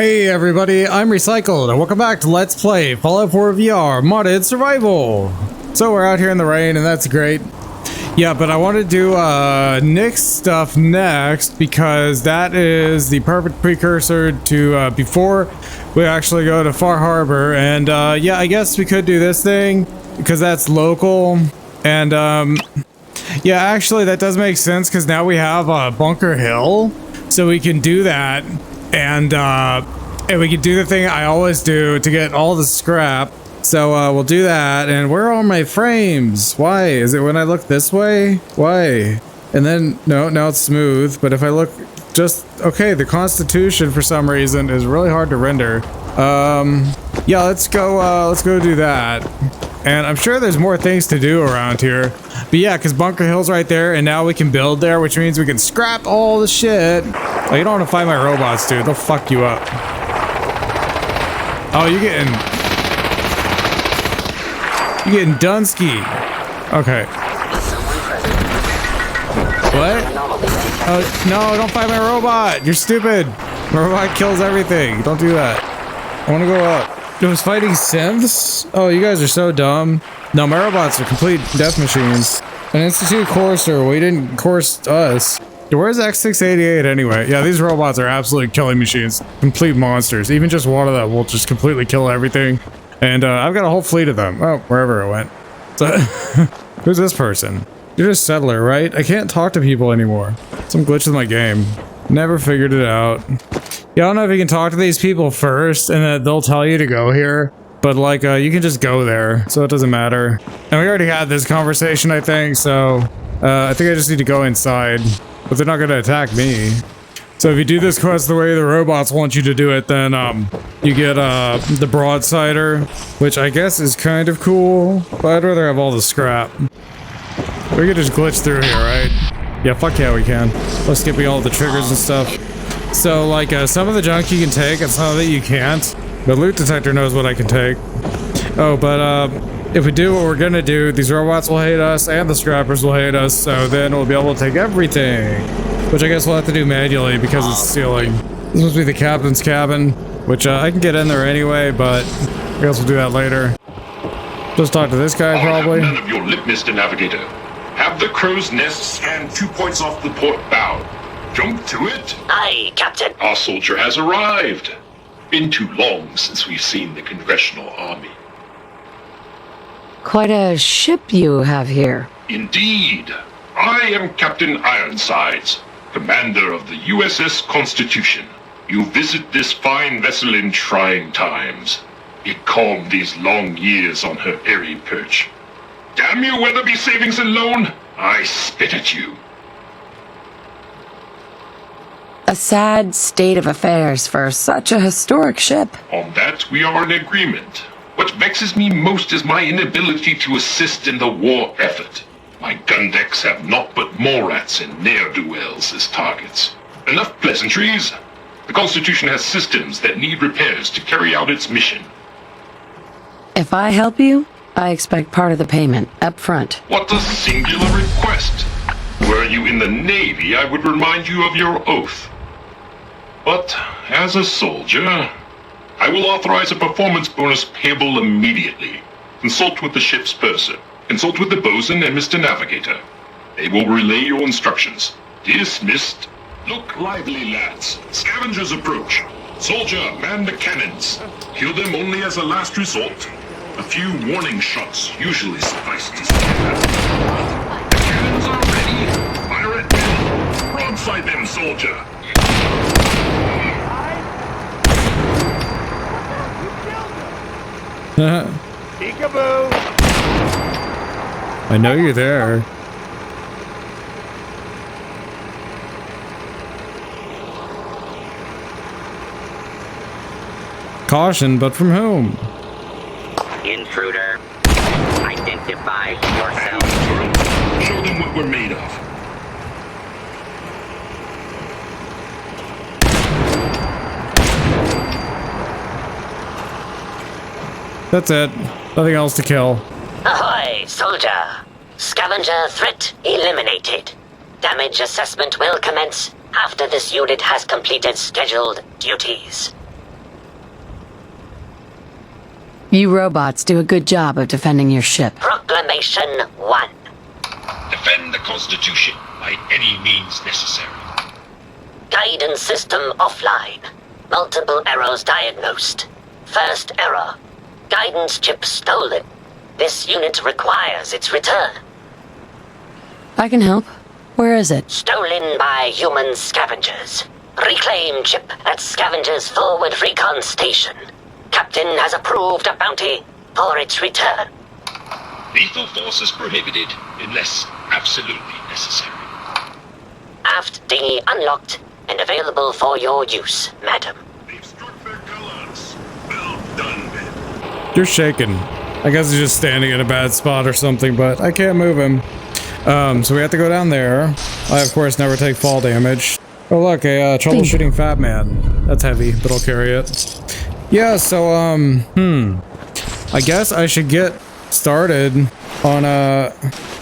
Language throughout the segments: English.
Hey everybody, I'm Recycled, and welcome back to Let's Play Fallout 4 VR Modded Survival. So we're out here in the rain, and that's great. Yeah, but I want to do Nick's stuff next, because that is the perfect precursor to before we actually go to Far Harbor. And yeah, I guess we could do this thing, because that's local. And yeah, actually that does make sense, because now we have Bunker Hill, so we can do that. And we can do the thing I always do to get all the scrap. So we'll do that. And where are my frames? Why? Is it when I look this way? Why? And then, no, now it's smooth. But if I look just, okay, the Constitution for some reason is really hard to render. Yeah, let's go do that. And I'm sure there's more things to do around here. But yeah, because Bunker Hill's right there, and now we can build there, which means we can scrap all the shit. Oh, you don't want to fight my robots, dude. They'll fuck you up. Oh, you're getting Dunsky. Okay. What? Oh, no, don't fight my robot. You're stupid. My robot kills everything. Don't do that. I want to go up. It was fighting synths? Oh, you guys are so dumb. No, my robots are complete death machines. An Institute courser. Well, he didn't course us. Where's X688 anyway? Yeah, these robots are absolute killing machines. Complete monsters. Even just one of them will just completely kill everything. And I've got a whole fleet of them. Oh, wherever it went. So, who's this person? You're just settler, right? I can't talk to people anymore. Some glitch with my game. Never figured it out. Yeah, I don't know if you can talk to these people first and then they'll tell you to go here. But like, you can just go there, so it doesn't matter. And we already had this conversation, I think, so I think I just need to go inside. But they're not gonna attack me. So if you do this quest the way the robots want you to do it, then you get the broadsider, which I guess is kind of cool, but I'd rather have all the scrap. We could just glitch through here, right? Yeah, fuck yeah, we can. Plus skipping all the triggers and stuff. So like, some of the junk you can take and some of it you can't. The loot detector knows what I can take. Oh, but if we do what we're gonna do, these robots will hate us and the scrappers will hate us, so then we'll be able to take everything. Which I guess we'll have to do manually because it's stealing. This must be the captain's cabin, which I can get in there anyway, but I guess we'll do that later. Just talk to this guy, probably. None of your lip, Mr. Navigator. Have the crow's nest stand 2 points off the port bow. Jump to it. Aye, Captain. Our soldier has arrived. Been too long since we've seen the Congressional Army. Quite a ship you have here. Indeed. I am Captain Ironsides, commander of the USS Constitution. You visit this fine vessel in trying times. Be calm these long years on her airy perch. Damn you, Weatherby Savings and Loan! I spit at you. A sad state of affairs for such a historic ship. On that, we are in agreement. What vexes me most is my inability to assist in the war effort. My gun decks have naught but Morats and ne'er-do-wells as targets. Enough pleasantries. The Constitution has systems that need repairs to carry out its mission. If I help you, I expect part of the payment up front. What a singular request. Were you in the Navy, I would remind you of your oath. But as a soldier, I will authorize a performance bonus payable immediately. Consult with the ship's purser. Consult with the bosun and Mr. Navigator. They will relay your instructions. Dismissed. Look lively, lads. Scavengers approach. Soldier, man the cannons. Kill them only as a last resort. A few warning shots usually suffice to scare them. The cannons are ready. Fire at will. Broadside them, soldier. Peekaboo! I know you're there. Caution, but from whom? Intruder. Identify yourself. Show them what we're made of. That's it. Nothing else to kill. Ahoy, soldier. Scavenger threat eliminated. Damage assessment will commence after this unit has completed scheduled duties. You robots do a good job of defending your ship. Proclamation 1. Defend the Constitution by any means necessary. Guidance system offline. Multiple errors diagnosed. First error. Guidance chip stolen. This unit requires its return. I can help. Where is it? Stolen by human scavengers. Reclaim chip at Scavengers Forward Recon Station. Captain has approved a bounty for its return. Lethal force is prohibited unless absolutely necessary. Aft dinghy unlocked and available for your use, madam. They've struck their gallants. Well done, men. You're shaking. I guess he's just standing in a bad spot or something, but I can't move him. So we have to go down there. I, of course, never take fall damage. Oh, look, a troubleshooting fat man. That's heavy, but I'll carry it. Yeah, so, I guess I should get started on,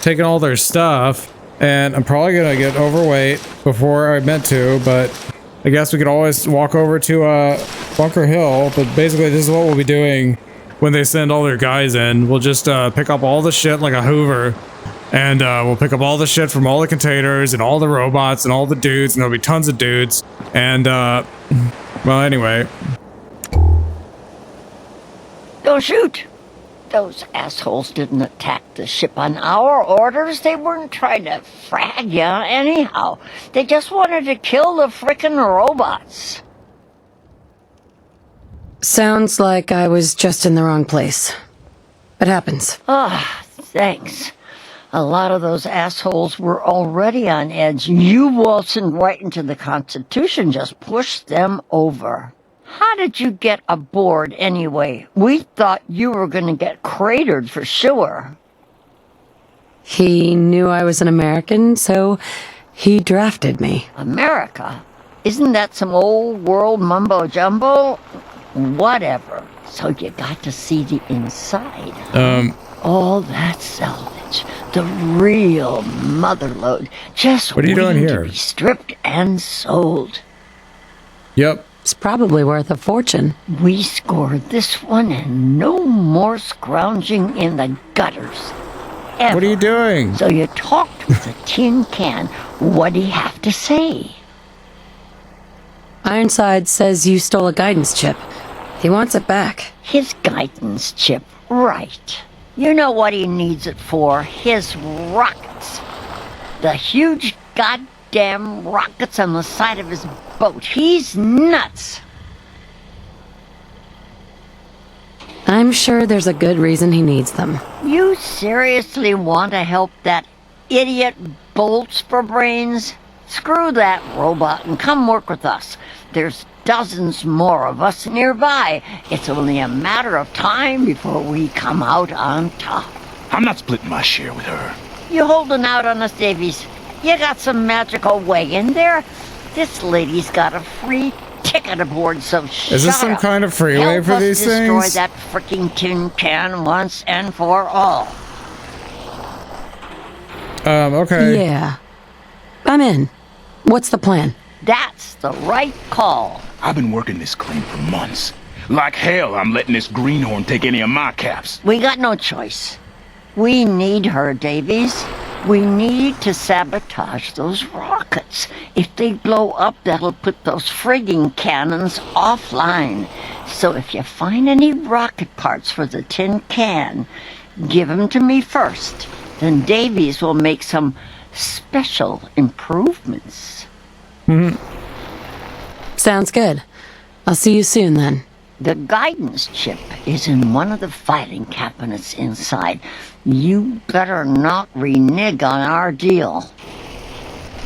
taking all their stuff. And I'm probably gonna get overweight before I meant to, but I guess we could always walk over to, Bunker Hill. But basically, this is what we'll be doing when they send all their guys in. We'll just, pick up all the shit like a Hoover. And, we'll pick up all the shit from all the containers and all the robots and all the dudes, and there'll be tons of dudes. And, well, anyway. Don't shoot! Those assholes didn't attack the ship on our orders. They weren't trying to frag ya anyhow. They just wanted to kill the frickin' robots. Sounds like I was just in the wrong place. It happens. Ah, thanks. A lot of those assholes were already on edge. You waltzing right into the Constitution just pushed them over. How did you get aboard anyway? We thought you were gonna get cratered for sure. He knew I was an American, so he drafted me. America? Isn't that some old world mumbo-jumbo? Whatever. So you got to see the inside. All that salvage. The real motherlode. Just what are you doing here? To be stripped and sold. Yep. It's probably worth a fortune. We scored this one and no more scrounging in the gutters. Ever. What are you doing? So you talked with a tin can. What do you have to say? Ironsides says you stole a guidance chip. He wants it back. His guidance chip, right. You know what he needs it for? His rockets. The huge goddamn rockets on the side of his boat. He's nuts. I'm sure there's a good reason he needs them. You seriously want to help that idiot Bolts for Brains? Screw that robot and come work with us. There's dozens more of us nearby. It's only a matter of time before we come out on top. I'm not splitting my share with her. You holding out on us, Davies? You got some magical way in there? This lady's got a free ticket aboard, so shut up. Is this some kind of freeway for these things? Help us destroy that freaking tin can once and for all. Okay. Yeah. I'm in. What's the plan? That's the right call. I've been working this claim for months. Like hell, I'm letting this greenhorn take any of my caps. We got no choice. We need her, Davies. We need to sabotage those rockets. If they blow up, that'll put those frigging cannons offline. So if you find any rocket parts for the tin can, give them to me first. Then Davies will make some special improvements. Sounds good. I'll see you soon then. The guidance chip is in one of the filing cabinets inside. You better not renege on our deal.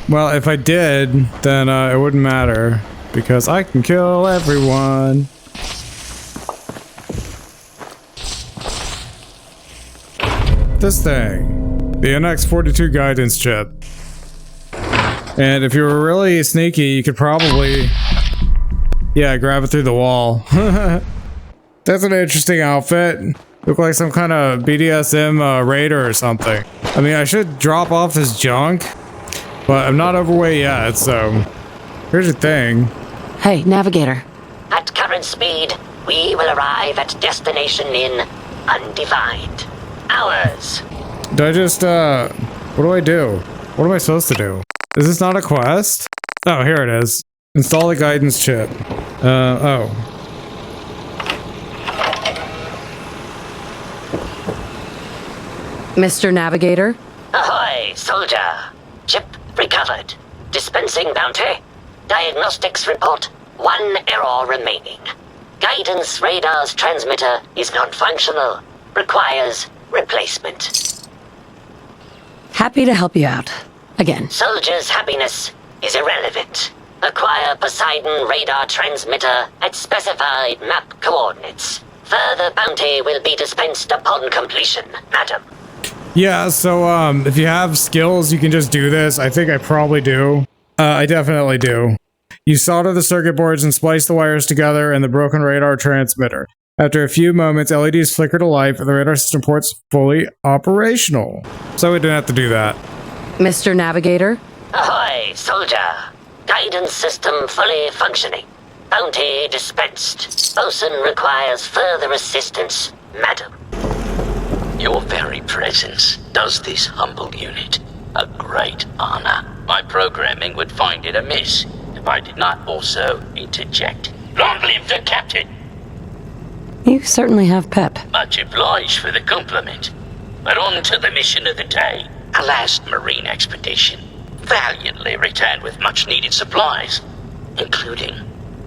Well, if I did, then it wouldn't matter, because I can kill everyone. This thing. The NX-42 guidance chip. And if you were really sneaky, you could probably... yeah, grab it through the wall. That's an interesting outfit. Look like some kind of BDSM raider or something. I mean, I should drop off this junk, but I'm not overweight yet, so... here's your thing. Hey, navigator. At current speed, We will arrive at destination in undefined hours. Do I just, what do I do? What am I supposed to do? Is this not a quest? Oh, here it is. Install the guidance chip. Oh. Mr. Navigator? Ahoy, soldier. Chip recovered. Dispensing bounty. Diagnostics report 1 error remaining. Guidance radar's transmitter is non-functional. Requires replacement. Happy to help you out. Again. Soldier's happiness is irrelevant. Acquire Poseidon radar transmitter at specified map coordinates. Further bounty will be dispensed upon completion, madam. Yeah, so, if you have skills, you can just do this. I think I probably do. I definitely do. You solder the circuit boards and splice the wires together in the broken radar transmitter. After a few moments, LEDs flicker to life and the radar system reports fully operational. So we didn't have to do that. Mr. Navigator? Ahoy, soldier. Guidance system fully functioning. Bounty dispensed. Bosun requires further assistance, madam. Your very presence does this humble unit a great honor. My programming would find it amiss if I did not also interject. Long live the captain! You certainly have pep. Much obliged for the compliment. But on to the mission of the day. A last marine expedition. Valiantly returned with much needed supplies, including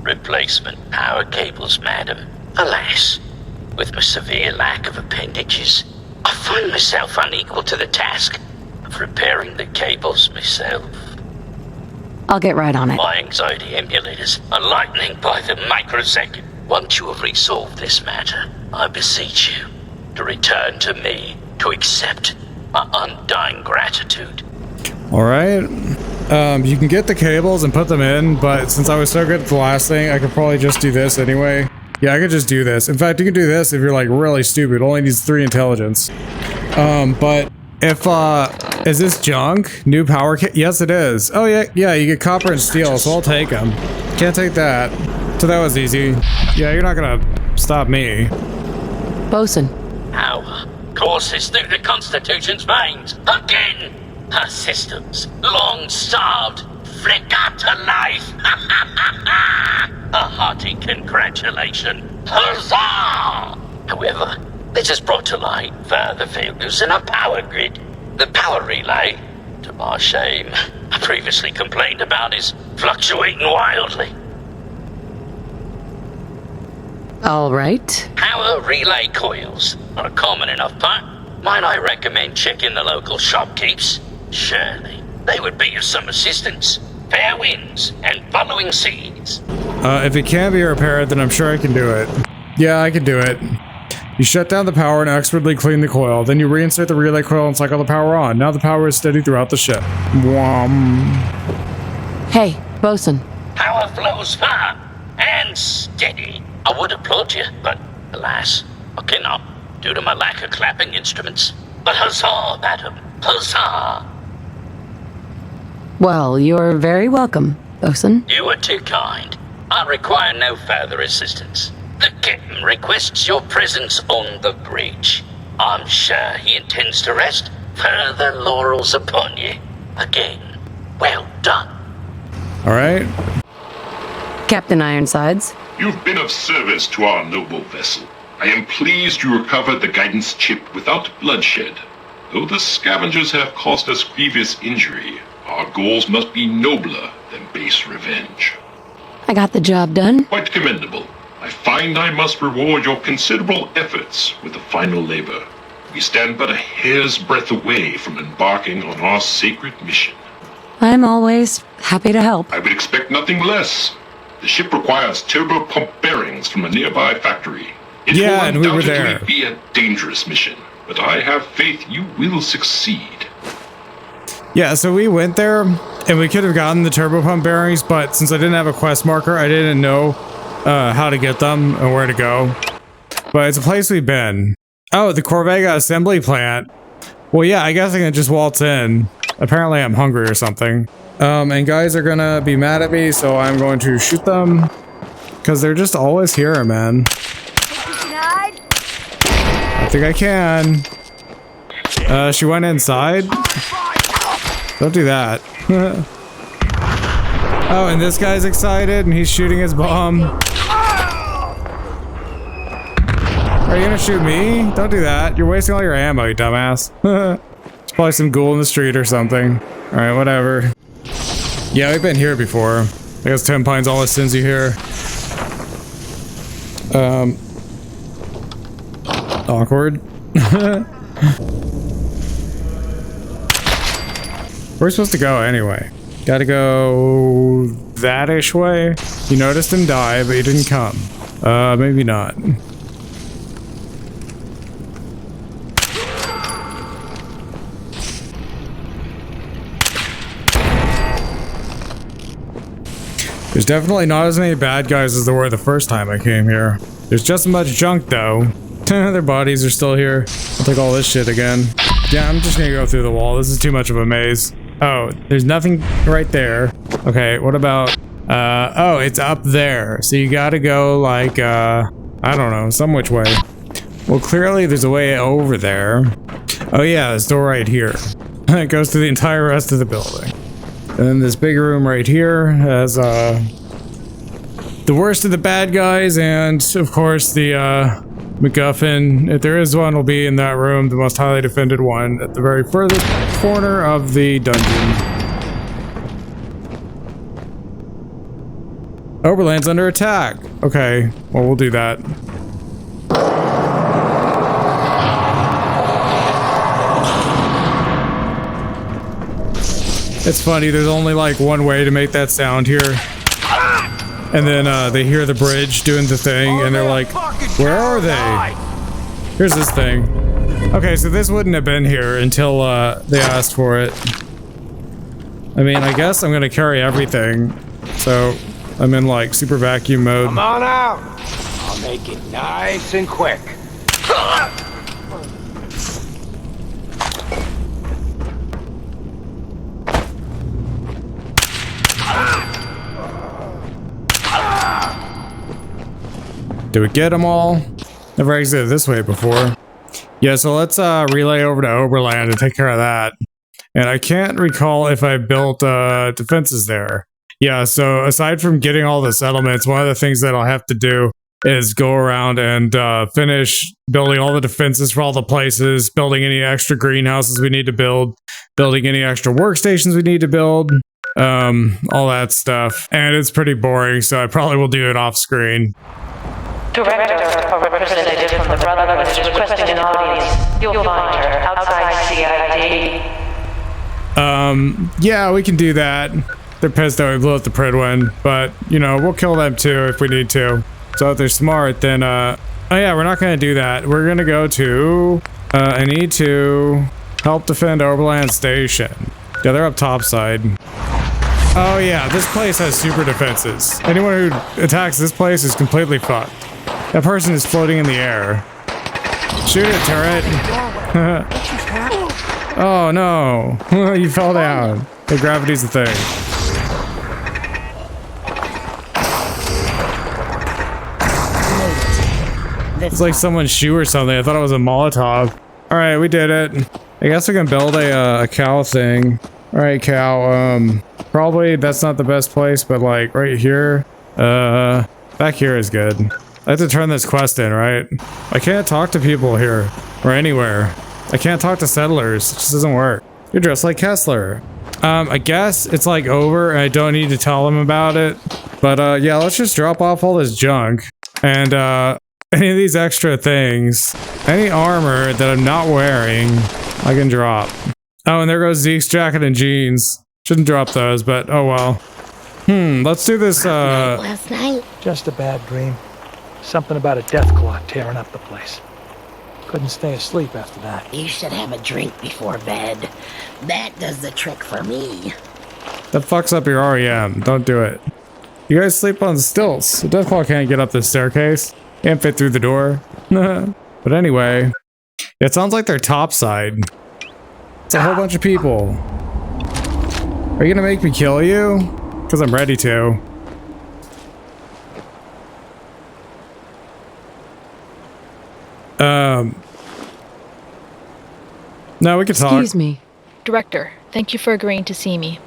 replacement power cables, madam. Alas, with my severe lack of appendages, I find myself unequal to the task of repairing the cables myself. I'll get right on it. My anxiety emulators are lightning by the microsecond. Once you have resolved this matter, I beseech you to return to me to accept my undying gratitude. Alright. You can get the cables and put them in, but since I was so good at the last thing, I could probably just do this anyway. Yeah, I could just do this. In fact, you can do this if you're like really stupid. It only needs 3 intelligence. But if, is this junk? New power kit? Yes, it is. Oh, yeah, you get copper and steel, so I'll take them. Can't take that. So that was easy. Yeah, you're not gonna stop me. Bosun. Power courses through the Constitution's veins. Again! Her systems, long starved, flicker to life. A hearty congratulation. Huzzah! However, this has brought to light further failures in our power grid. The power relay, to my shame, I previously complained about, is fluctuating wildly. All right. Power relay coils are a common enough part. Might I recommend checking the local shopkeepers? Surely they would be of some assistance. Fair winds and following seas. If it can be repaired, then I'm sure I can do it. Yeah, I can do it. You shut down the power and expertly clean the coil. Then you reinsert the relay coil and cycle the power on. Now the power is steady throughout the ship. Wham. Hey, Bosun. Power flows far and steady. I would applaud you, but alas, I cannot, due to my lack of clapping instruments. But huzzah, madam, huzzah! Well, you're very welcome, Bosun. You are too kind. I require no further assistance. The captain requests your presence on the bridge. I'm sure he intends to rest further laurels upon you. Again, well done. Alright. Captain Ironsides. You've been of service to our noble vessel. I am pleased you recovered the guidance chip without bloodshed. Though the scavengers have caused us grievous injury, our goals must be nobler than base revenge. I got the job done. Quite commendable. I find I must reward your considerable efforts with the final labor. We stand but a hair's breadth away from embarking on our sacred mission. I'm always happy to help. I would expect nothing less. The ship requires Turbopump Bearings from a nearby factory. It will and we were there. undoubtedly be a dangerous mission, but I have faith you will succeed. Yeah, so we went there, and we could have gotten the Turbopump Bearings, but since I didn't have a quest marker, I didn't know how to get them and where to go. But it's a place we've been. Oh, the Corvega assembly plant. Well, yeah, I guess I can just waltz in. Apparently I'm hungry or something. And guys are gonna be mad at me, so I'm going to shoot them. Because they're just always here, man. I think I can. She went inside? Don't do that. Oh, and this guy's excited and he's shooting his bomb. Are you gonna shoot me? Don't do that. You're wasting all your ammo, you dumbass. There's probably some ghoul in the street or something. Alright, whatever. Yeah, we've been here before. I guess 10 Pines always sends you here. Awkward. We're supposed to go anyway. Gotta go that-ish way. You noticed him die, but he didn't come. Maybe not. There's definitely not as many bad guys as there were the first time I came here. There's just as much junk though. Their bodies are still here. I'll take all this shit again. Yeah, I'm just gonna go through the wall. This is too much of a maze. Oh, there's nothing right there. Okay, what about... oh, it's up there. So you gotta go like, I don't know, some which way. Well, clearly there's a way over there. Oh yeah, this door right here. It goes to the entire rest of the building. And then this big room right here has, the worst of the bad guys, and of course the, MacGuffin, if there is one, will be in that room, the most highly defended one, at the very furthest corner of the dungeon. Oberland's under attack. Okay, well, we'll do that. It's funny, there's only like one way to make that sound here. And then they hear the bridge doing the thing, and they're like, where are they? Here's this thing. Okay, so this wouldn't have been here until they asked for it. I mean, I guess I'm gonna carry everything. So I'm in like super vacuum mode. Come on out! I'll make it nice and quick. Did we get them all? Never exited this way before. Yeah, so let's relay over to Oberland and take care of that. And I can't recall if I built defenses there. Yeah, so aside from getting all the settlements, one of the things that I'll have to do is go around and finish building all the defenses for all the places, building any extra greenhouses we need to build, building any extra workstations we need to build, all that stuff. And it's pretty boring, so I probably will do it off screen. Director, a representative from the Brotherhood is requesting an audience. You'll find her outside CID. Yeah, we can do that. They're pissed that we blew up the Pridwin, but, you know, we'll kill them too if we need to. So if they're smart, then, oh yeah, we're not gonna do that. We're gonna go to, I need to help defend Oberland Station. Yeah, they're up top side. Oh yeah, this place has super defenses. Anyone who attacks this place is completely fucked. That person is floating in the air. Shoot it, turret. Oh no. You fell down. The gravity's a thing. It's like someone's shoe or something. I thought it was a Molotov. Alright, we did it. I guess we can build a cow thing. Alright, cow. Probably that's not the best place, but like right here. Back here is good. I have to turn this quest in, right? I can't talk to people here or anywhere. I can't talk to settlers. It just doesn't work. You're dressed like Kessler. I guess it's like over and I don't need to tell them about it. But yeah, let's just drop off all this junk and any of these extra things, any armor that I'm not wearing, I can drop. Oh, and there goes Zeke's jacket and jeans. Shouldn't drop those, but oh well. Let's do this, Last night? Just a bad dream. Something about a death claw tearing up the place. Couldn't stay asleep after that. You should have a drink before bed. That does the trick for me. That fucks up your REM. Don't do it. You guys sleep on stilts. The Deathclaw can't get up this staircase. Can't fit through the door. But anyway, it sounds like they're topside. It's a whole bunch of people. Are you gonna make me kill you? Because I'm ready to. No, we can talk. Excuse me. Director, thank you for agreeing to see me.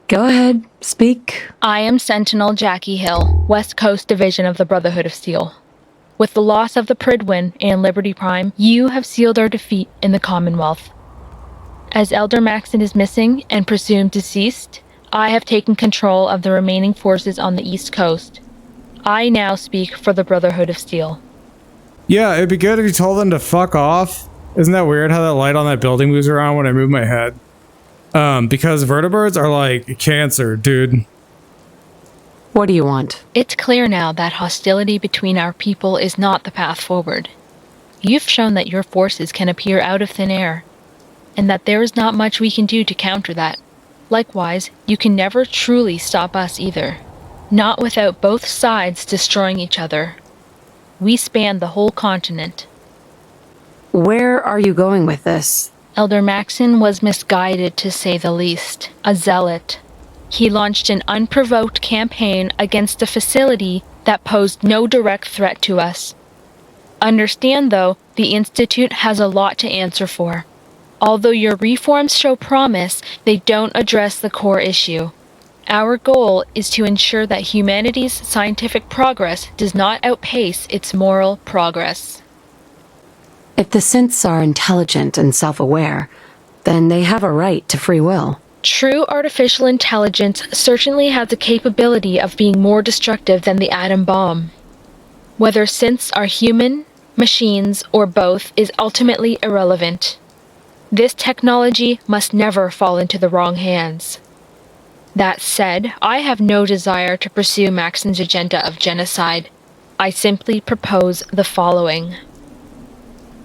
Go ahead, speak. I am Sentinel Jackie Hill, West Coast Division of the Brotherhood of Steel. With the loss of the Pridwin and Liberty Prime, you have sealed our defeat in the Commonwealth. As Elder Maxon is missing and presumed deceased, I have taken control of the remaining forces on the East Coast. I now speak for the Brotherhood of Steel. Yeah, it'd be good if you told them to fuck off. Isn't that weird how that light on that building moves around when I move my head? Because vertebrates are like cancer, dude. What do you want? It's clear now that hostility between our people is not the path forward. You've shown that your forces can appear out of thin air, and that there is not much we can do to counter that. Likewise, you can never truly stop us either. Not without both sides destroying each other. We span the whole continent. Where are you going with this? Elder Maxon was misguided, to say the least. A zealot. He launched an unprovoked campaign against a facility that posed no direct threat to us. Understand, though, the Institute has a lot to answer for. Although your reforms show promise, they don't address the core issue. Our goal is to ensure that humanity's scientific progress does not outpace its moral progress. If the synths are intelligent and self-aware, then they have a right to free will. True artificial intelligence certainly has the capability of being more destructive than the atom bomb. Whether synths are human, machines, or both is ultimately irrelevant. This technology must never fall into the wrong hands. That said, I have no desire to pursue Maxon's agenda of genocide. I simply propose the following.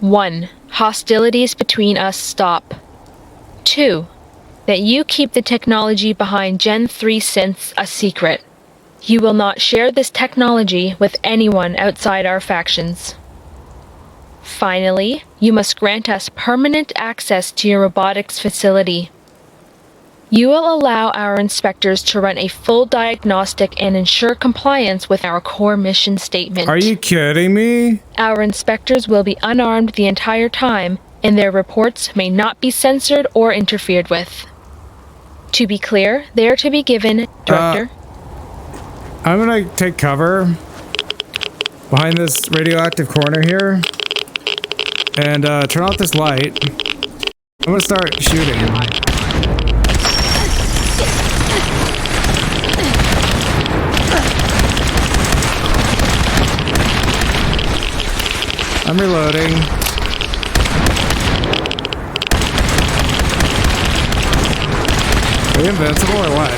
1. Hostilities between us stop. 2. That you keep the technology behind Gen 3 synths a secret. You will not share this technology with anyone outside our factions. Finally, you must grant us permanent access to your robotics facility. You will allow our inspectors to run a full diagnostic and ensure compliance with our core mission statement. Are you kidding me? Our inspectors will be unarmed the entire time, and their reports may not be censored or interfered with. To be clear, they are to be given, Director. I'm gonna take cover behind this radioactive corner here and turn off this light. I'm gonna start shooting. I'm reloading. Are we invincible or what?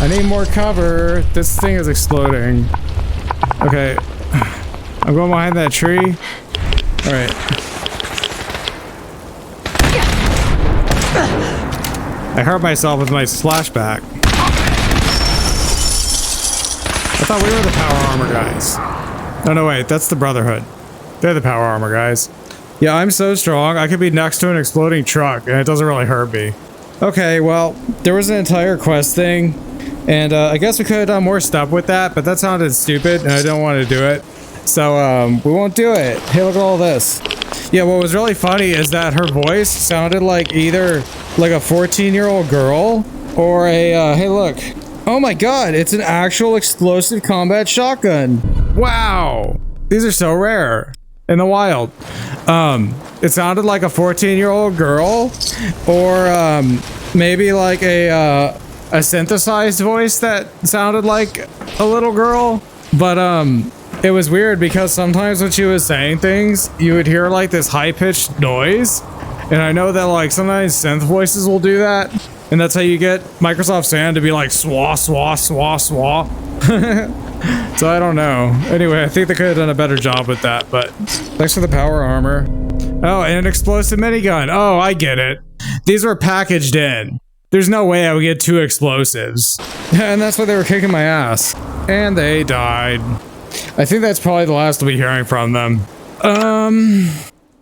I need more cover. This thing is exploding. Okay. I'm going behind that tree. Alright. I hurt myself with my splashback. I thought we were the power armor guys. Oh no, wait, that's the Brotherhood. They're the power armor guys. Yeah, I'm so strong, I could be next to an exploding truck, and it doesn't really hurt me. Okay, well, there was an entire quest thing, and I guess we could have done more stuff with that, but that sounded stupid, and I don't want to do it. So, we won't do it. Hey, look at all this. Yeah, what was really funny is that her voice sounded like either like a 14-year-old girl, or a, hey look. Oh my god, it's an actual explosive combat shotgun. Wow. These are so rare in the wild. It sounded like a 14-year-old girl, or maybe like a synthesized voice that sounded like a little girl. But it was weird because sometimes when she was saying things, you would hear like this high-pitched noise. And I know that like sometimes synth voices will do that. And that's how you get Microsoft Sound to be like swa swa swa swa. So I don't know. Anyway, I think they could have done a better job with that, but thanks for the power armor. Oh, and an explosive minigun. Oh, I get it. These were packaged in. There's no way I would get 2 explosives. And that's why they were kicking my ass. And they died. I think that's probably the last we'll be hearing from them.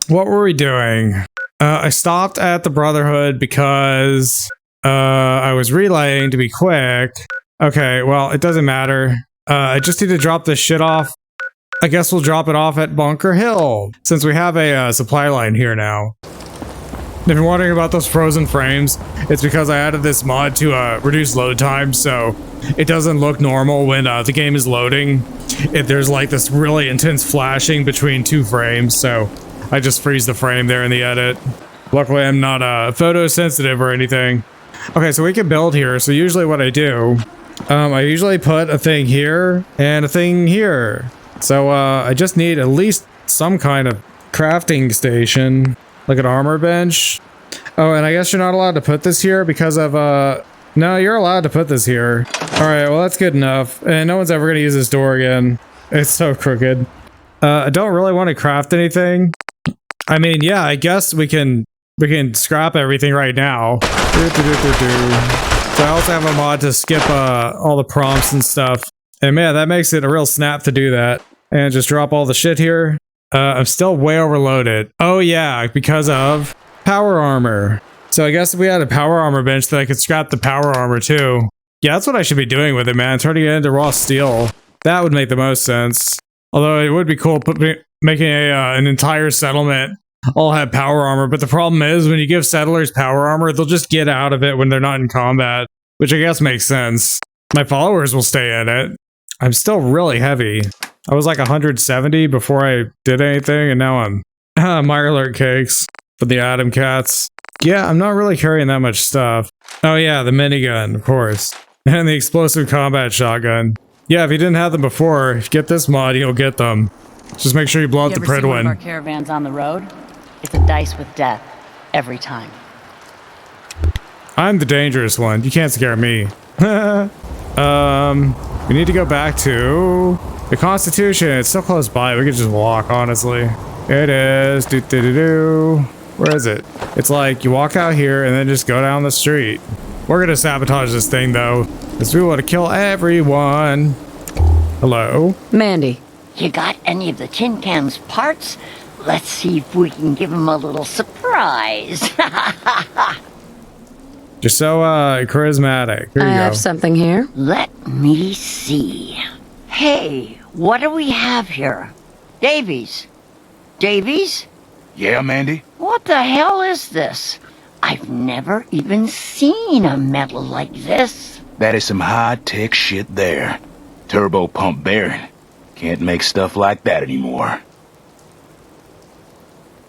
What were we doing? I stopped at the Brotherhood because I was relaying to be quick. Okay, well, it doesn't matter. I just need to drop this shit off I guess we'll drop it off at Bunker Hill, since we have a supply line here now. If you're wondering about those frozen frames, it's because I added this mod to reduce load time, so it doesn't look normal when the game is loading. There's like this really intense flashing between 2 frames, so I just freeze the frame there in the edit. Luckily, I'm not photosensitive or anything. Okay, so we can build here. So usually what I do, I usually put a thing here and a thing here. So I just need at least some kind of crafting station. Like an armor bench. Oh, and I guess you're not allowed to put this here because of, no, you're allowed to put this here. Alright, well, that's good enough. And no one's ever going to use this door again. It's so crooked. I don't really want to craft anything. I mean, yeah, I guess we can scrap everything right now. So I also have a mod to skip, all the prompts and stuff. And man, that makes it a real snap to do that. And just drop all the shit here. I'm still way overloaded. Oh yeah, because of power armor. So I guess if we had a power armor bench, then I could scrap the power armor too. Yeah, that's what I should be doing with it, man. Turning it into raw steel. That would make the most sense. Although it would be cool making an entire settlement all have power armor. But the problem is when you give settlers power armor, they'll just get out of it when they're not in combat. Which I guess makes sense. My followers will stay in it. I'm still really heavy. I was like 170 before I did anything, and now I'm Mirelurk cakes for the Atom Cats. Yeah, I'm not really carrying that much stuff. Oh yeah, the minigun, of course. And the explosive combat shotgun. Yeah, if you didn't have them before, if you get this mod, you'll get them. Just make sure you blow up the Pridwin. You ever see one of our caravans on the road? It's a dice with death. Every time. I'm the dangerous one. You can't scare me. We need to go back to the Constitution. It's so close by. We could just walk, honestly. It is. Where is it? It's like you walk out here and then just go down the street. We're gonna sabotage this thing though, because we want to kill everyone. Hello? Mandy. You got any of the tin can's parts? Let's see if we can give him a little surprise. You're so charismatic. Here you go. I have something here. Let me see. Hey, what do we have here? Davies. Davies? Yeah, Mandy? What the hell is this? I've never even seen a metal like this. That is some high-tech shit there. Turbopump Bearing. Can't make stuff like that anymore.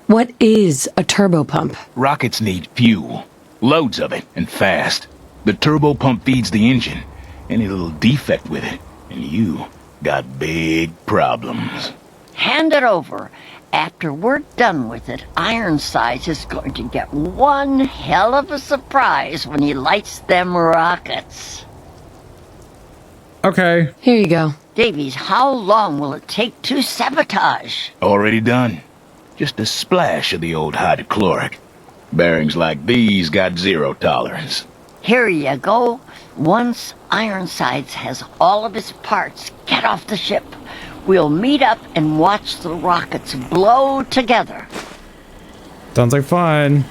What is a turbopump? Rockets need fuel. Loads of it, and fast. The turbopump feeds the engine. Any little defect with it, and you got big problems. Hand it over. After we're done with it, Ironsides is going to get one hell of a surprise when he lights them rockets. Okay. Here you go. Davies, how long will it take to sabotage? Already done. Just a splash of the old hydrochloric. Bearings like these got 0 tolerance. Here you go. Once Ironsides has all of his parts, get off the ship. We'll meet up and watch the rockets blow together. Sounds like fun.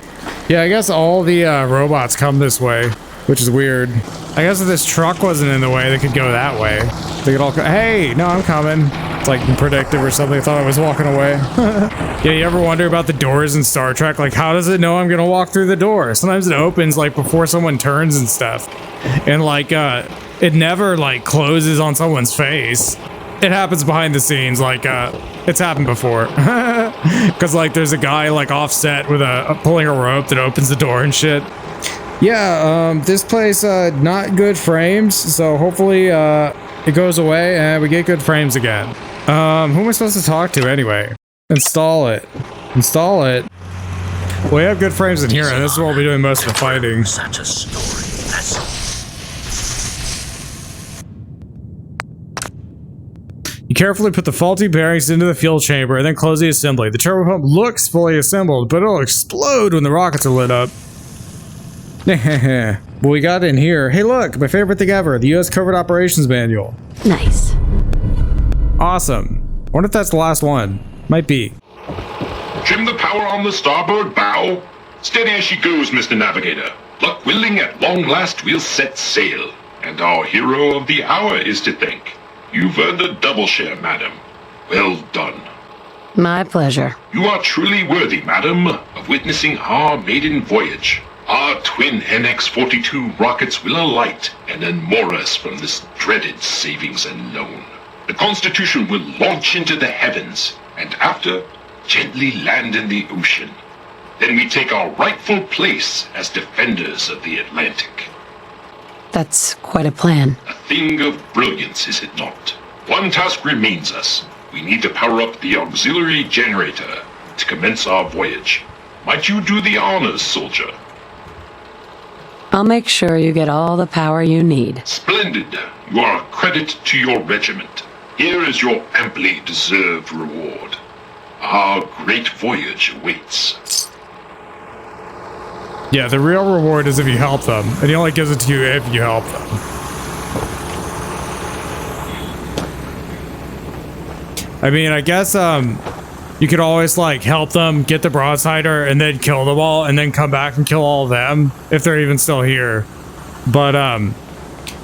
Yeah, I guess all the robots come this way, which is weird. I guess if this truck wasn't in the way, they could go that way. They could all hey, no, I'm coming. It's like predictive or something. I thought I was walking away. Yeah, you ever wonder about the doors in Star Trek? Like, how does it know I'm gonna walk through the door? Sometimes it opens like before someone turns and stuff. And like, it never like closes on someone's face. It happens behind the scenes, like, it's happened before. Cause like there's a guy like offset with pulling a rope that opens the door and shit. Yeah, this place, not good frames, so hopefully, it goes away and we get good frames again. Who am I supposed to talk to anyway? Install it. Install it. Well, we have good frames in here, and this is what we'll be doing most of the fighting. Such a story, that's all. You carefully put the faulty bearings into the fuel chamber and then close the assembly. The turbopump looks fully assembled, but it'll explode when the rockets are lit up. What we got in here? Hey look, my favorite thing ever, the US Covert Operations Manual. Nice. Awesome. I wonder if that's the last one. Might be. Trim the power on the starboard bow. Steady as she goes, Mr. Navigator. Luck willing, at long last we'll set sail. And our hero of the hour is to thank. You've earned a double share, madam. Well done. My pleasure. You are truly worthy, madam, of witnessing our maiden voyage. Our twin NX-42 rockets will alight and unmoor us from this dreaded savings unknown. The Constitution will launch into the heavens, and after, gently land in the ocean. Then we take our rightful place as defenders of the Atlantic. That's quite a plan. A thing of brilliance, is it not? One task remains us. We need to power up the auxiliary generator to commence our voyage. Might you do the honors, soldier? I'll make sure you get all the power you need. Splendid. You are a credit to your regiment. Here is your amply deserved reward. Our great voyage awaits. Yeah, the real reward is if you help them, and he only gives it to you if you help them. I mean, I guess, you could always, like, help them get the broadsider and then kill them all and then come back and kill all of them if they're even still here. But,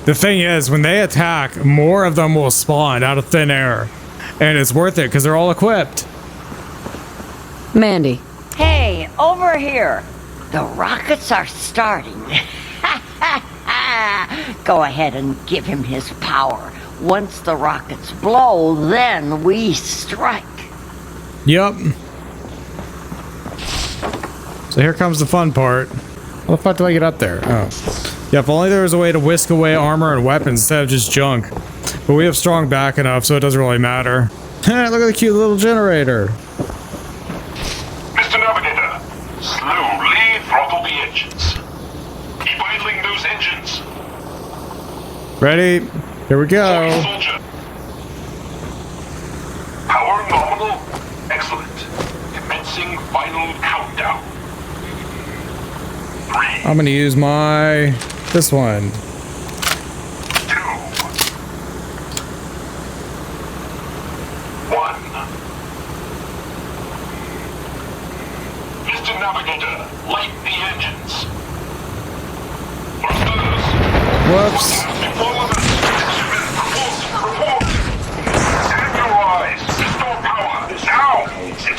the thing is, when they attack, more of them will spawn out of thin air. And it's worth it because they're all equipped. Mandy. Hey, over here. The rockets are starting. Go ahead and give him his power. Once the rockets blow, then we strike. Yep. So here comes the fun part. How the fuck do I get up there? Oh. Yeah, if only there was a way to whisk away armor and weapons instead of just junk. But we have strong back enough, so it doesn't really matter. Look at the cute little generator. Mr. Navigator, slowly throttle the engines. Keep idling those engines. Ready? Here we go. Soldier. Power nominal. Excellent. Commencing final countdown. 3. I'm gonna use my... this one. 2. 1. Mr. Navigator, light the engines. Whoops. Report. Turn your eyes. Restore power. Now. Until you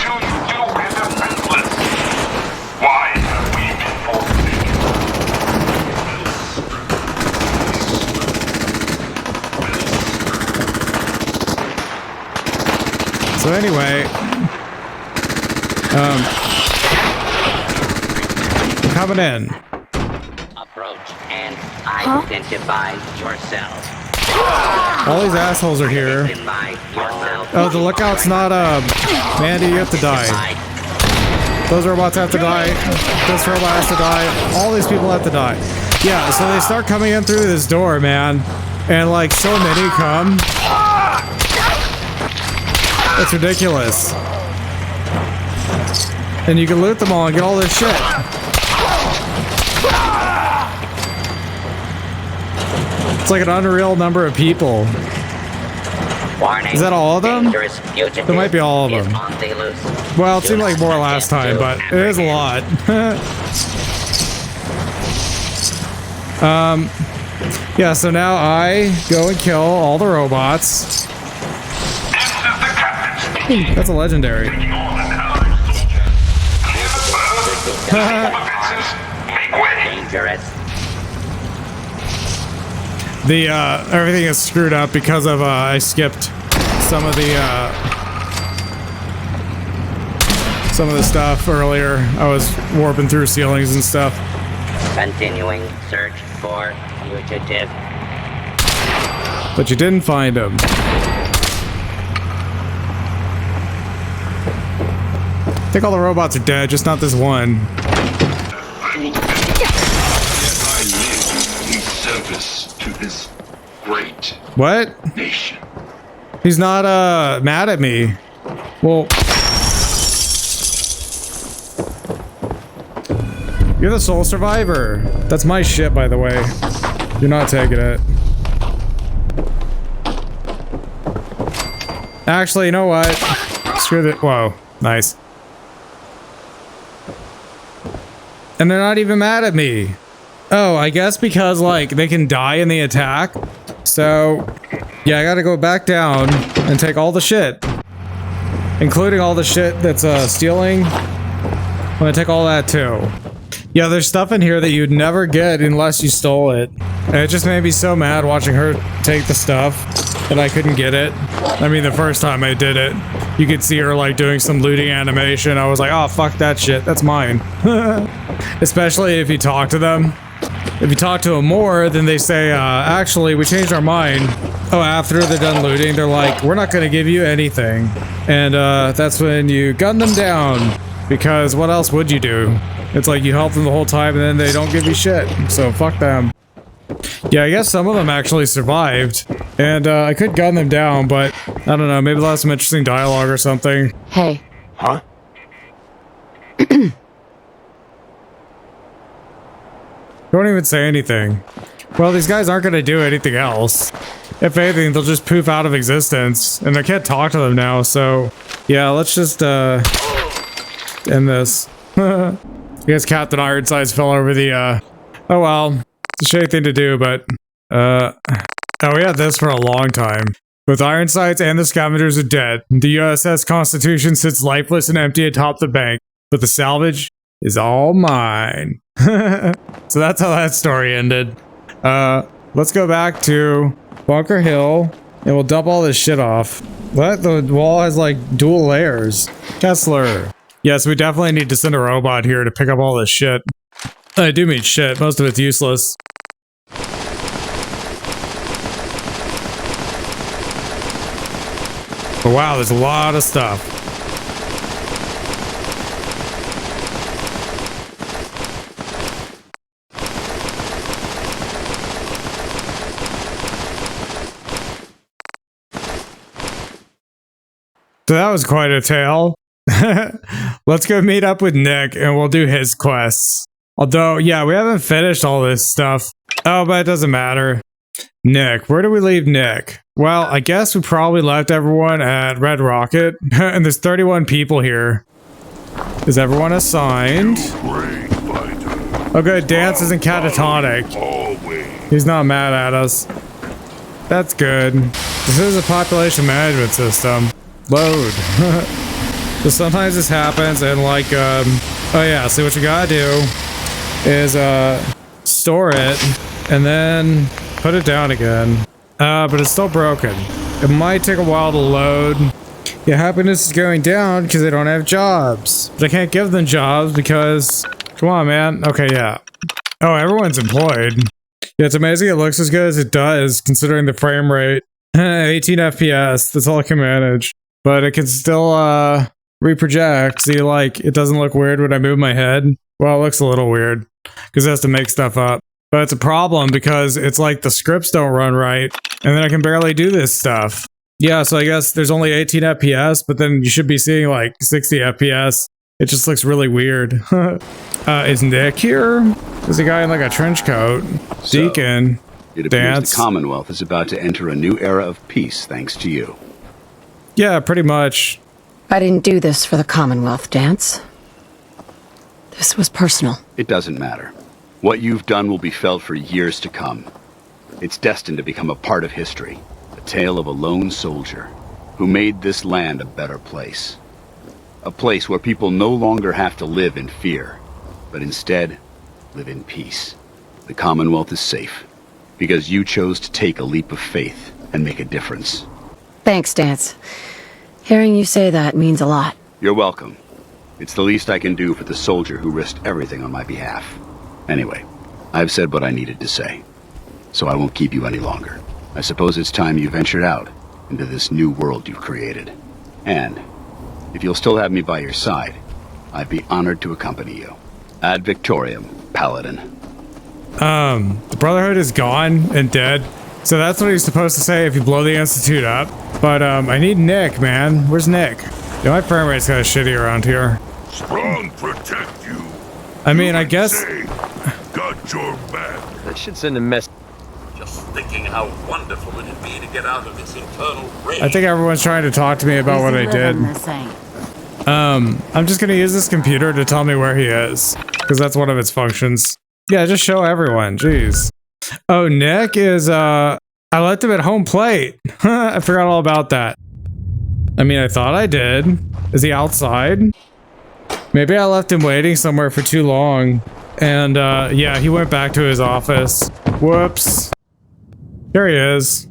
do, we're defenseless. Why have we been forfeited? So anyway, I'm coming in. Approach and identify yourself. All these assholes are here. Oh, the lookout's not, Mandy, you have to die. Those robots have to die. This robot has to die. All these people have to die. Yeah, so they start coming in through this door, man. And, like, so many come. It's ridiculous. And you can loot them all and get all this shit. It's like an unreal number of people. Warning, is that all of them? There might be all of them. Well, it seemed like more last time, but it is a lot. Yeah, so now I go and kill all the robots. That's a legendary. Dangerous. The everything is screwed up because of I skipped some of the stuff earlier. I was warping through ceilings and stuff. Continuing search for fugitive. But you didn't find him. I think all the robots are dead, just not this one. I will defend it. Yet I live in service to this great What? nation. He's not mad at me. Well, you're the sole survivor. That's my shit, by the way. You're not taking it. Actually, you know what? Screw it. Whoa, nice. And they're not even mad at me. Oh, I guess because, like, they can die in the attack. So, yeah, I gotta go back down and take all the shit. including all the shit that's stealing. I'm gonna take all that too. Yeah, there's stuff in here that you'd never get unless you stole it. And it just made me so mad watching her take the stuff that I couldn't get it. I mean, the first time I did it, you could see her like doing some looting animation. I was like, oh, fuck that shit. That's mine. Especially if you talk to them. If you talk to them more, then they say, actually, we changed our mind. Oh, after they're done looting, they're like, we're not going to give you anything. And that's when you gun them down. Because what else would you do? It's like you help them the whole time and then they don't give you shit. So fuck them. Yeah, I guess some of them actually survived. And I could gun them down, but I don't know. Maybe they'll have some interesting dialogue or something. Hey. Huh? Don't even say anything. Well, these guys aren't going to do anything else. If anything, they'll just poof out of existence. And I can't talk to them now, so... Yeah, let's just, end this. I guess Captain Ironsides fell over the, Oh well. It's a shitty thing to do, but... Oh, we had this for a long time. Both Ironsides and the scavengers are dead. The USS Constitution sits lifeless and empty atop the bank. But the salvage is all mine. So that's how that story ended. Let's go back to Bunker Hill and we'll dump all this shit off. What? The wall has like dual layers. Kessler. Yes, we definitely need to send a robot here to pick up all this shit. I do mean shit. Most of it's useless. But wow, there's a lot of stuff. So that was quite a tale. Let's go meet up with Nick and we'll do his quests. Although, yeah, we haven't finished all this stuff. Oh, but it doesn't matter. Nick, where do we leave Nick? Well, I guess we probably left everyone at Red Rocket. And there's 31 people here. Is everyone assigned? Oh good, Danse isn't catatonic. He's not mad at us. That's good. This is a population management system. Load. So sometimes this happens and like, oh yeah, see what you gotta do is, store it and then put it down again. But it's still broken. It might take a while to load. Yeah, happiness is going down because they don't have jobs. But I can't give them jobs because, come on, man. Okay, yeah. Oh, everyone's employed. Yeah, it's amazing it looks as good as it does considering the frame rate. 18 FPS, that's all I can manage. But it can still, reproject. See, like, it doesn't look weird when I move my head. Well, it looks a little weird because it has to make stuff up. But it's a problem because it's like the scripts don't run right and then I can barely do this stuff. Yeah, so I guess there's only 18 FPS, but then you should be seeing like 60 FPS. It just looks really weird. Is Nick here? There's a guy in like a trench coat. So, Deacon. It appears Danse. the Commonwealth is about to enter a new era of peace thanks to you. Yeah, pretty much. I didn't do this for the Commonwealth, Danse. This was personal. It doesn't matter. What you've done will be felt for years to come. It's destined to become a part of history. A tale of a lone soldier who made this land a better place. A place where people no longer have to live in fear, but instead live in peace. The Commonwealth is safe because you chose to take a leap of faith and make a difference. Thanks, Danse. Hearing you say that means a lot. You're welcome. It's the least I can do for the soldier who risked everything on my behalf. Anyway, I've said what I needed to say, so I won't keep you any longer. I suppose it's time you ventured out into this new world you've created. And if you'll still have me by your side, I'd be honored to accompany you. Ad Victoriam, Paladin. The Brotherhood is gone and dead. So that's what he's supposed to say if you blow the Institute up. But, I need Nick, man. Where's Nick? Yeah, my frame rate's kinda shitty around here. Strong protect you. I mean, I guess... Got your back. That should send a message. Just thinking how wonderful it'd be to get out of this internal rage. I think everyone's trying to talk to me about what I did. I'm just gonna use this computer to tell me where he is. Because that's one of its functions. Yeah, just show everyone. Jeez. Oh, Nick is, I left him at home plate. I forgot all about that. I mean, I thought I did. Is he outside? Maybe I left him waiting somewhere for too long. And, yeah, he went back to his office. Whoops. There he is.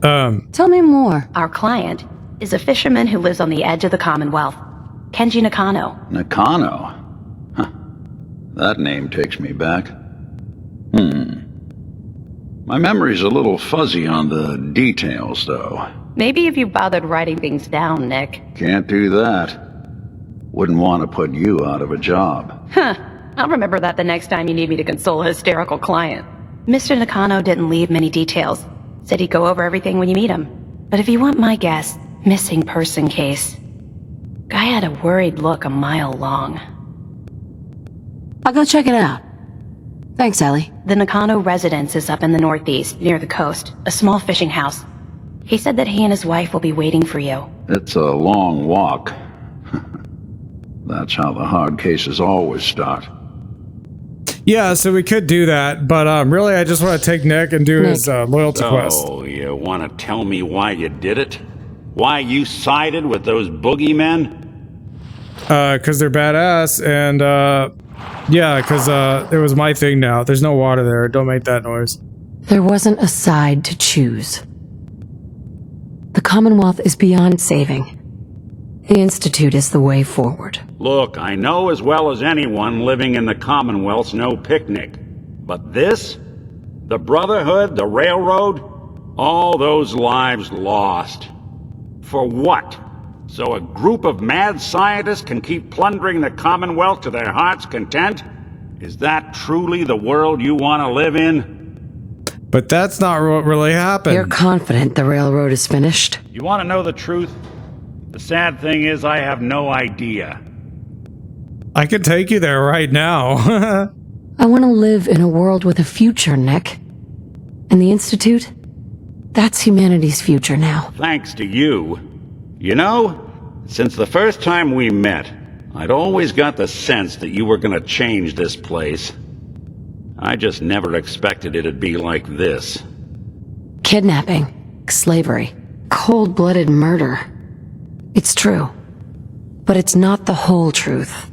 Tell me more. Our client is a fisherman who lives on the edge of the Commonwealth. Kenji Nakano. Nakano? Huh. That name takes me back. My memory's a little fuzzy on the details, though. Maybe if you bothered writing things down, Nick. Can't do that. Wouldn't want to put you out of a job. Huh. I'll remember that the next time you need me to console a hysterical client. Mr. Nakano didn't leave many details. Said he'd go over everything when you meet him. But if you want my guess, missing person case. Guy had a worried look a mile long. I'll go check it out. Thanks, Ellie. The Nakano residence is up in the northeast, near the coast. A small fishing house. He said that he and his wife will be waiting for you. It's a long walk. That's how the hard cases always start. Yeah, so we could do that, but really I just want to take Nick and do his loyalty quest. Oh, you want to tell me why you did it? Why you sided with those boogeymen? Cause they're badass, and yeah, cause it was my thing now. There's no water there, don't make that noise. There wasn't a side to choose. The Commonwealth is beyond saving. The Institute is the way forward. Look, I know as well as anyone living in the Commonwealth's no picnic. But this? The Brotherhood, the Railroad? All those lives lost. For what? So a group of mad scientists can keep plundering the Commonwealth to their heart's content? Is that truly the world you want to live in? But that's not what really happened. You're confident the railroad is finished? You want to know the truth? The sad thing is I have no idea. I could take you there right now. I want to live in a world with a future, Nick. And the Institute? That's humanity's future now. Thanks to you. You know, since the first time we met, I'd always got the sense that you were gonna change this place. I just never expected it'd be like this. Kidnapping, slavery, cold-blooded murder. It's true. But it's not the whole truth.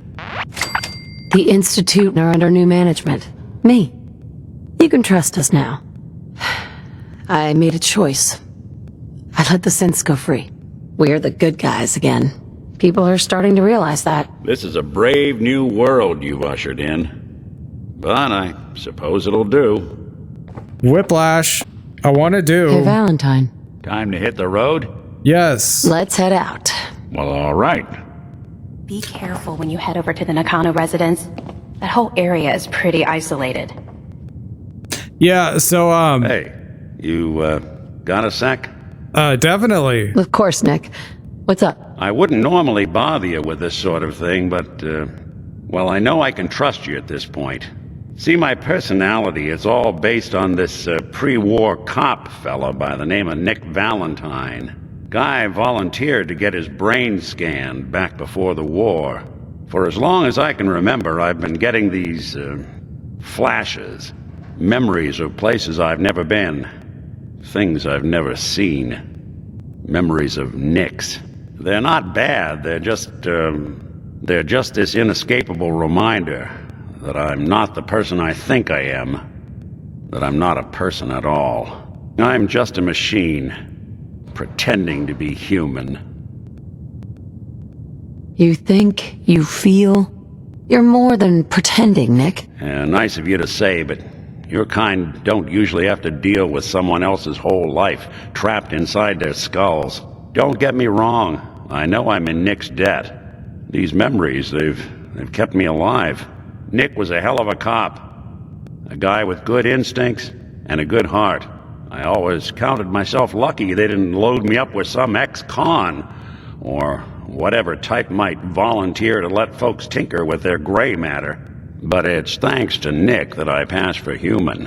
The Institute are under new management. Me. You can trust us now. I made a choice. I let the synths go free. We're the good guys again. People are starting to realize that. This is a brave new world you've ushered in. But I suppose it'll do. Whiplash. I want to do. Hey, Valentine. Time to hit the road? Yes. Let's head out. Well, all right. Be careful when you head over to the Nakano residence. That whole area is pretty isolated. Yeah, so, Hey, you, got a sec? Definitely. Of course, Nick. What's up? I wouldn't normally bother you with this sort of thing, but, well, I know I can trust you at this point. See, my personality is all based on this, pre-war cop fella by the name of Nick Valentine. Guy volunteered to get his brain scanned back before the war. For as long as I can remember, I've been getting these, flashes. Memories of places I've never been. Things I've never seen. Memories of Nicks. They're not bad, they're just this inescapable reminder that I'm not the person I think I am. That I'm not a person at all. I'm just a machine, pretending to be human. You think, you feel? You're more than pretending, Nick. Nice of you to say, but your kind don't usually have to deal with someone else's whole life trapped inside their skulls. Don't get me wrong, I know I'm in Nick's debt. These memories, they've kept me alive. Nick was a hell of a cop. A guy with good instincts and a good heart. I always counted myself lucky they didn't load me up with some ex-con, or whatever type might volunteer to let folks tinker with their gray matter. But it's thanks to Nick that I pass for human.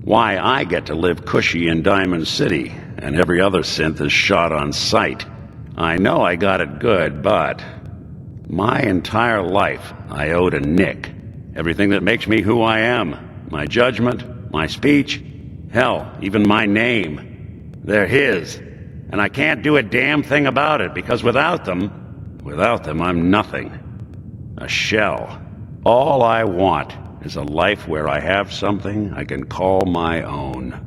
Why I get to live cushy in Diamond City, and every other synth is shot on sight. I know I got it good, but my entire life I owe to Nick. Everything that makes me who I am. My judgment, my speech, hell, even my name. They're his. And I can't do a damn thing about it, because without them, Without them, I'm nothing. A shell. All I want is a life where I have something I can call my own.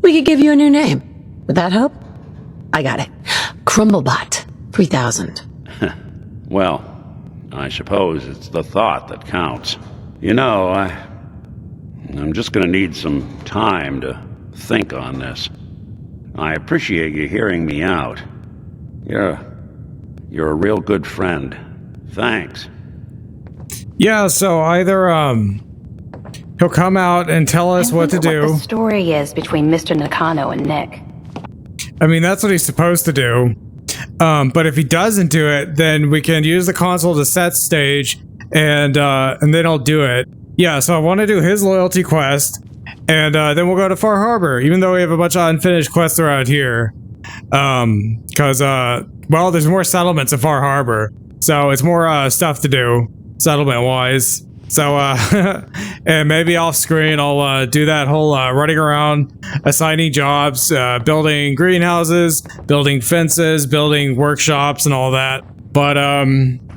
We could give you a new name. Would that help? I got it. Crumblebot 3000. Well, I suppose it's the thought that counts. You know, I'm just gonna need some time to think on this. I appreciate you hearing me out. You're a real good friend. Thanks. Yeah, so either he'll come out and tell us what to do. What the story is between Mr. Nakano and Nick. I mean, that's what he's supposed to do. But if he doesn't do it, then we can use the console to set stage, and then I'll do it. Yeah, so I want to do his loyalty quest, and then we'll go to Far Harbor, even though we have a bunch of unfinished quests around here. Because, well, there's more settlements in Far Harbor, so it's more stuff to do, settlement-wise. So, and maybe off screen, I'll do that whole running around, assigning jobs, building greenhouses, building fences, building workshops, and all that. But,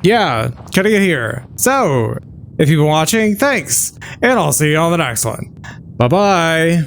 yeah, cutting it here. So, if you've been watching, thanks, and I'll see you on the next one. Bye-bye.